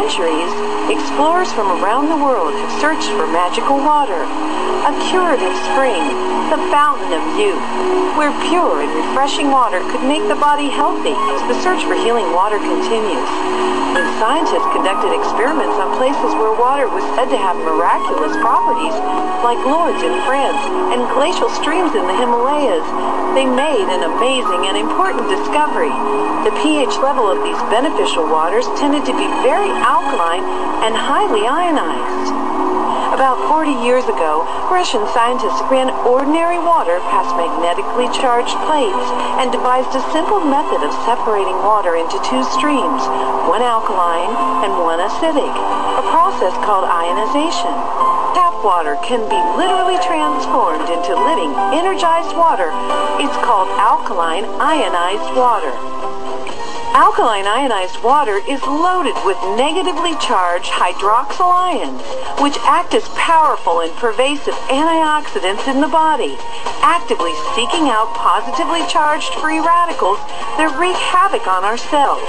centuries, explorers from around the world have searched for magical water, a curative spring, the fountain of youth, where pure and refreshing water could make the body healthy. The search for healing water continues. When scientists conducted experiments on places where water was said to have miraculous properties, like Lourdes in France and glacial streams in the Himalayas, they made an amazing and important discovery. The pH level of these beneficial waters tended to be very alkaline and highly ionized. About 40 years ago, Russian scientists ran ordinary water past magnetically charged plates and devised a simple method of separating water into two streams, one alkaline and one acidic, a process called ionization. Tap water can be literally transformed into living, energized water. It's called alkaline ionized water. Alkaline ionized water is loaded with negatively charged hydroxyl ions, which act as powerful and pervasive antioxidants in the body, actively seeking out positively charged free radicals that wreak havoc on our cells.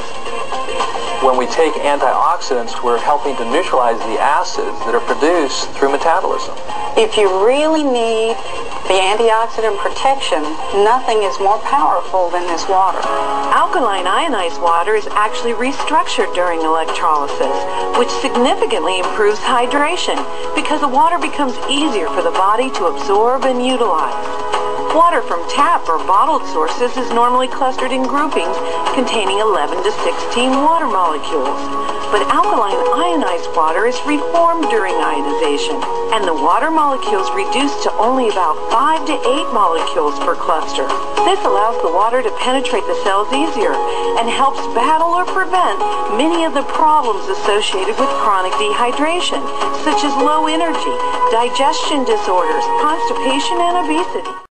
When we take antioxidants, we're helping to neutralize the acids that are produced through metabolism. If you really need the antioxidant protection, nothing is more powerful than this water. Alkaline ionized water is actually restructured during electrolysis, which significantly improves hydration because the water becomes easier for the body to absorb and utilize. Water from tap or bottled sources is normally clustered in groupings containing 11 to 16 water molecules. But alkaline ionized water is reformed during ionization, and the water molecules reduce to only about 5 to 8 molecules per cluster. This allows the water to penetrate the cells easier and helps battle or prevent many of the problems associated with chronic dehydration, such as low energy, digestion disorders, constipation, and obesity.